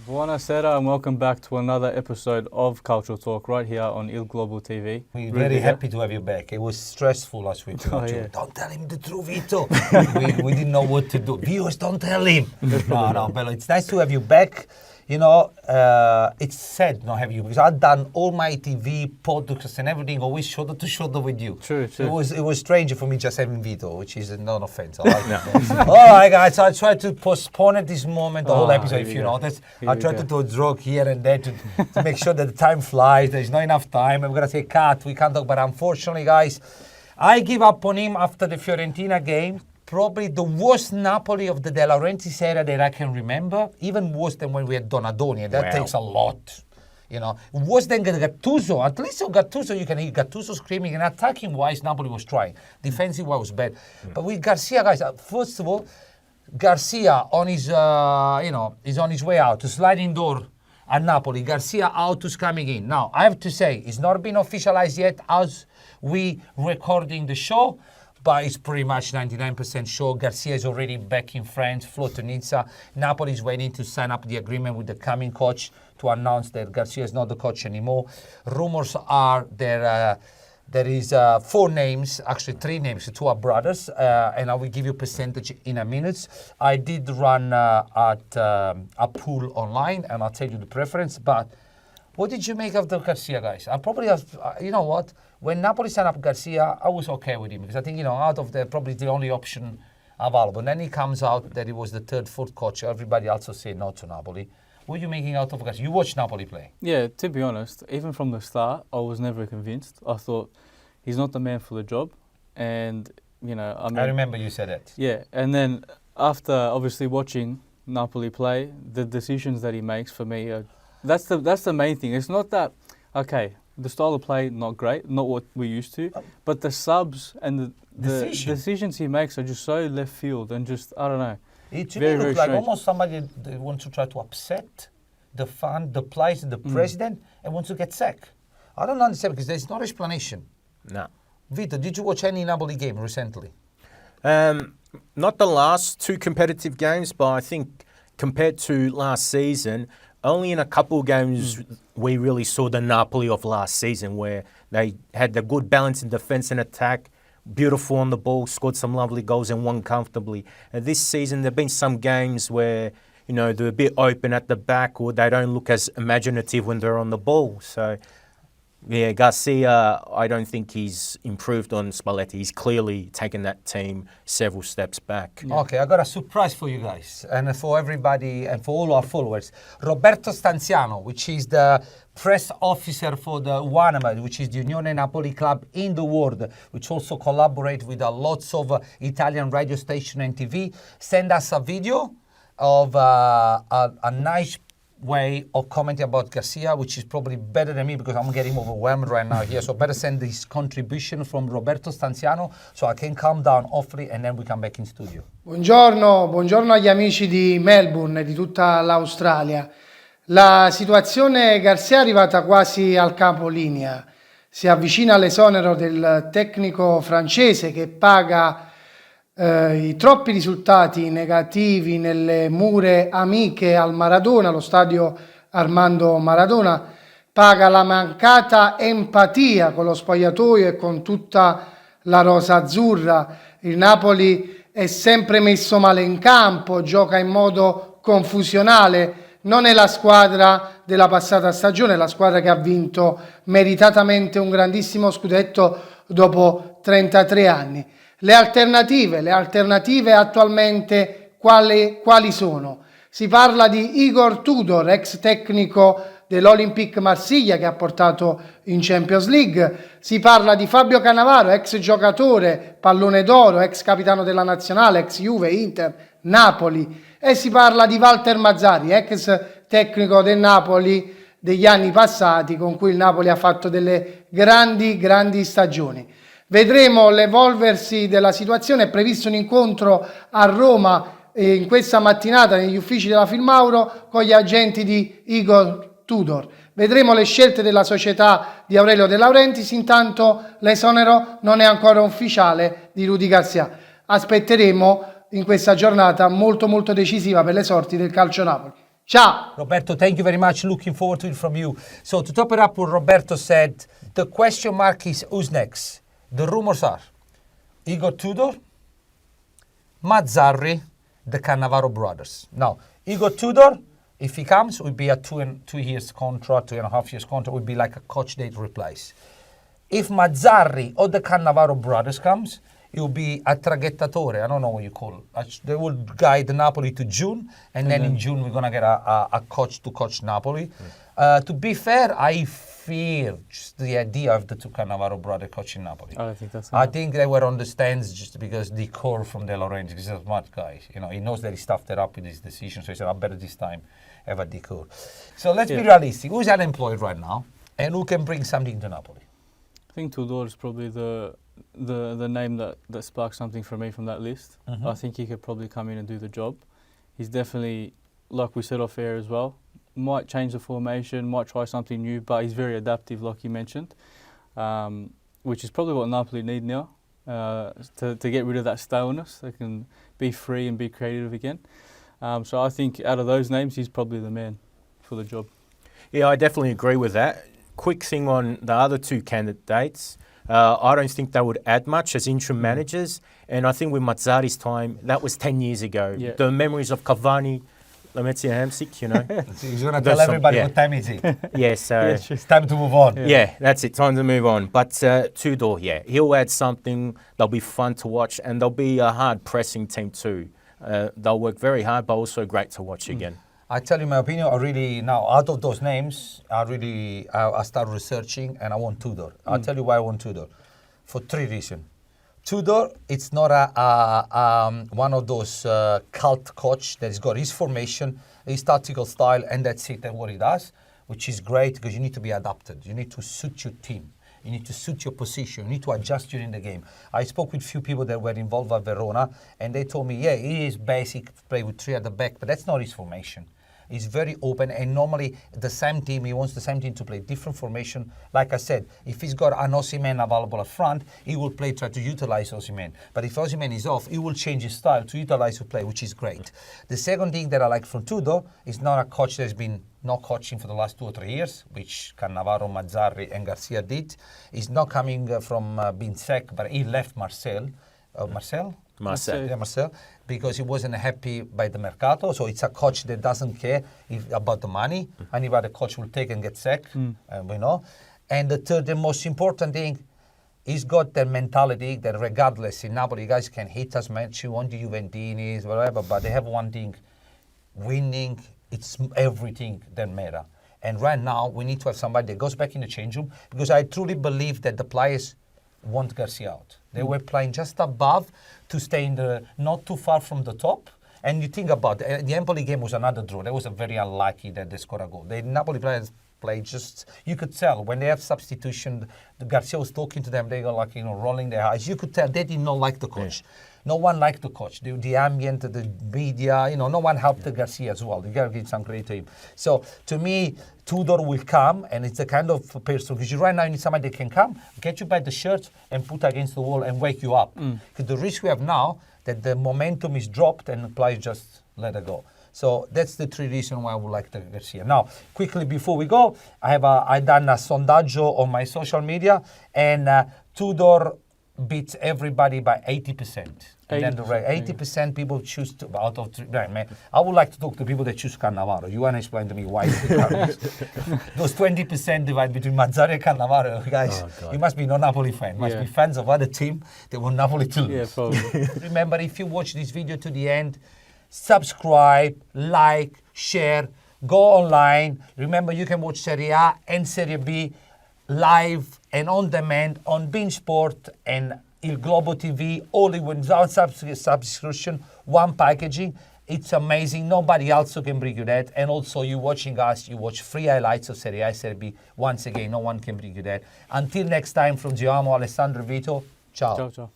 Buonasera and welcome back to another episode of Cultural Talk right here on Il Global TV. We're very happy to have you back. It was stressful last week. Yeah. Don't tell him the truth, Vito. we didn't know what to do. Viewers, don't tell him. No, but it's nice to have you back. You know, it's sad not having you because I've done all my TV, podcasts and everything always shoulder to shoulder with you. True. It was strange for me just having Vito, which is no offense. I like it. All right, guys, I tried to postpone at this moment the whole episode, if you notice. I tried to do a joke here and there to make sure that the time flies. There's not enough time. I'm going to say cut. We can't talk, but unfortunately, guys, I give up on him after the Fiorentina game. Probably the worst Napoli of the De Laurentiis era that I can remember, even worse than when we had Donadoni, and that takes a lot. You know, worse than Gattuso. At least with Gattuso, you can hear Gattuso screaming, and attacking-wise, Napoli was trying. Defensive-wise was bad. But with Garcia, guys, first of all, Garcia on his, is on his way out, to sliding door at Napoli. Garcia out to coming in. Now, I have to say, it's not been officialized yet as we recording the show, but it's pretty much 99% sure. Garcia is already back in France, flew to Nizza. Napoli is waiting to sign up the agreement with the coming coach to announce that Garcia is not the coach anymore. Rumors are there is 4 names, actually 3 names, 2 are brothers, and I will give you percentage in a minute. I did run at a pool online, and I'll tell you the preference, but what did you make of the Garcia, guys? I probably have, you know what? When Napoli signed up Garcia, I was okay with him because I think, out of probably the only option available. And then he comes out that he was the 3rd, 4th coach. Everybody also said no to Napoli. What are you making out of Garcia? You watched Napoli play. Yeah, to be honest, even from the start, I was never convinced. I thought he's not the man for the job. And, I remember you said that. Yeah, and then after obviously watching Napoli play, the decisions that he makes for me, that's the main thing. It's not that, the style of play, not great, not what we're used to, but the subs and the decisions he makes are just so left field and just, I don't know. It to me looks like almost somebody that wants to try to upset the fan, the players, and the president, and wants to get sacked. I don't understand because there's no explanation. No. Vito, did you watch any Napoli game recently? Not the last 2 competitive games, but I think compared to last season, only in a couple of games we really saw the Napoli of last season where they had the good balance in defense and attack, beautiful on the ball, scored some lovely goals and won comfortably. And this season there have been some games where, they're a bit open at the back or they don't look as imaginative when they're on the ball. So, yeah, Garcia, I don't think he's improved on Spalletti. He's clearly taken that team several steps back. Yeah. Okay, I got a surprise for you guys and for everybody and for all our followers. Roberto Stanziano, which is the press officer for the UANAM, which is the Unione Napoli club in the world, which also collaborate with lots of Italian radio station and TV, send us a video of a nice way of commenting about Garcia, which is probably better than me because I'm getting overwhelmed right now here. So better send this contribution from Roberto Stanziano so I can calm down awfully and then we come back in studio. Buongiorno agli amici di Melbourne e di tutta l'Australia. La situazione Garcia è arrivata quasi al capolinea. Si avvicina all'esonero del tecnico francese che paga i troppi risultati negativi nelle mure amiche al Maradona, lo stadio Armando Maradona, paga la mancata empatia con lo spogliatoio e con tutta la rosa azzurra. Il Napoli è sempre messo male in campo, gioca in modo confusionale, non è la squadra della passata stagione, la squadra che ha vinto meritatamente un grandissimo scudetto dopo 33 anni. Le alternative attualmente quali sono? Si parla di Igor Tudor, ex tecnico dell'Olympique Marsiglia che ha portato in Champions League. Si parla di Fabio Cannavaro, ex giocatore, pallone d'oro, ex capitano della nazionale, ex Juve, Inter, Napoli. E si parla di Walter Mazzarri, ex tecnico del Napoli degli anni passati, con cui il Napoli ha fatto delle grandi stagioni. Vedremo l'evolversi della situazione. È previsto un incontro a Roma in questa mattinata negli uffici della Filmauro con gli agenti di Igor Tudor. Vedremo le scelte della società di Aurelio De Laurentiis. Intanto l'esonero non è ancora ufficiale di Rudi Garcia. Aspetteremo in questa giornata molto decisiva per le sorti del calcio Napoli. Ciao! Roberto, thank you very much. Looking forward to it from you. So to top it up, what Roberto said, the question mark is who's next? The rumors are Igor Tudor, Mazzarri, the Cannavaro brothers. Now, Igor Tudor, if he comes, would be a 2 years contract, 2.5 years contract, would be like a coach date replace. If Mazzarri or the Cannavaro brothers comes, it will be a traghettatore, I don't know what you call it. They will guide Napoli to June, and then in June we're going to get a coach to coach Napoli. To be fair, I fear just the idea of the two Cannavaro brothers coaching Napoli. I don't think that's I enough. think they were on the stands just because the core from De Laurentiis, he's a smart guy. You know, he knows that he stuffed it up with his decision, so he said, I better this time have a decor. So let's be realistic. Who's unemployed right now, and who can bring something to Napoli? I think Tudor is probably the name that sparked something for me from that list. I think he could probably come in and do the job. He's definitely, like we said off air as well, might change the formation, might try something new, but he's very adaptive, like you mentioned, which is probably what Napoli need now, to get rid of that staleness. They can be free and be creative again. So I think out of those names, he's probably the man for the job. Yeah, I definitely agree with that. Quick thing on the other two candidates. I don't think they would add much as interim managers. And I think with Mazzarri's time, that was 10 years ago. Yeah. The memories of Cavani, Lamezia Hamsik, you know. He's going to There's tell some- everybody yeah. what time is it. Yeah, so... It's time to move on. Yeah, that's it. Time to move on. But Tudor, yeah, he'll add something. They'll be fun to watch, and they'll be a hard pressing team too. They'll work very hard, but also great to watch again. I tell you my opinion, I really, now out of those names, I start researching and I want Tudor. I'll tell you why I want Tudor. For 3 reasons. Tudor, it's not one of those cult coach that has got his formation, his tactical style, and that's it, and what he does, which is great because you need to be adapted. You need to suit your team. You need to suit your position. You need to adjust during the game. I spoke with few people that were involved at Verona, and they told me, yeah, he is basic, play with 3 at the back, but that's not his formation. He's very open, and normally the same team, he wants the same team to play different formation. Like I said, if he's got an Osimhen available up front, he will try to utilize Osimhen. But if Osimhen is off, he will change his style to utilize the play, which is great. The second thing that I like from Tudor is not a coach that's been not coaching for the last 2 or 3 years, which Cannavaro, Mazzarri, and Garcia did. He's not coming from being sacked, but he left Marseille. Marcel, because he wasn't happy by the mercato. So it's a coach that doesn't care about the money. Any other coach will take and get sacked, we know. And the third and most important thing, he's got the mentality that regardless, in Napoli, you guys can hate us much, you want the Juventinis, whatever, but they have one thing, winning, it's everything that matters. And right now, we need to have somebody that goes back in the change room, because I truly believe that the players want Garcia out. They were playing just above to stay in not too far from the top. And you think about it, the Empoli game was another draw. That was a very unlucky that they scored a goal. The Napoli players play just, you could tell when they have substitution, the Garcia was talking to them, they go like, rolling their eyes. You could tell they did not like the coach. Yeah. No one liked the coach. The ambient, the media, no one helped the Garcia as well. You got to give some credit to him. So to me, Tudor will come, and it's the kind of person, because right now you need somebody that can come, get you by the shirt and put against the wall and wake you up. Because the risk we have now, that the momentum is dropped and the players just let it go. So that's the 3 reasons why I would like the Garcia. Now, quickly before we go, I done a sondaggio on my social media, and Tudor beats everybody by 80%. And then the 80% people choose to, out of 3. Man, I would like to talk to people that choose Cannavaro. You want to explain to me why? Those 20% divide between Mazzarri and Cannavaro. Guys, you must be no Napoli fan. Must be fans of other team that want Napoli to lose. Yeah, probably. Remember, if you watch this video to the end, subscribe, like, share, go online. Remember, you can watch Serie A and Serie B live and on demand on Bein Sport and Il Globo TV, all without subscription, one packaging. It's amazing. Nobody else can bring you that. And also, you watching us, you watch free highlights of Serie A, Serie B. Once again, no one can bring you that. Until next time, from Giacomo, Alessandro, Vito, ciao. Ciao, ciao.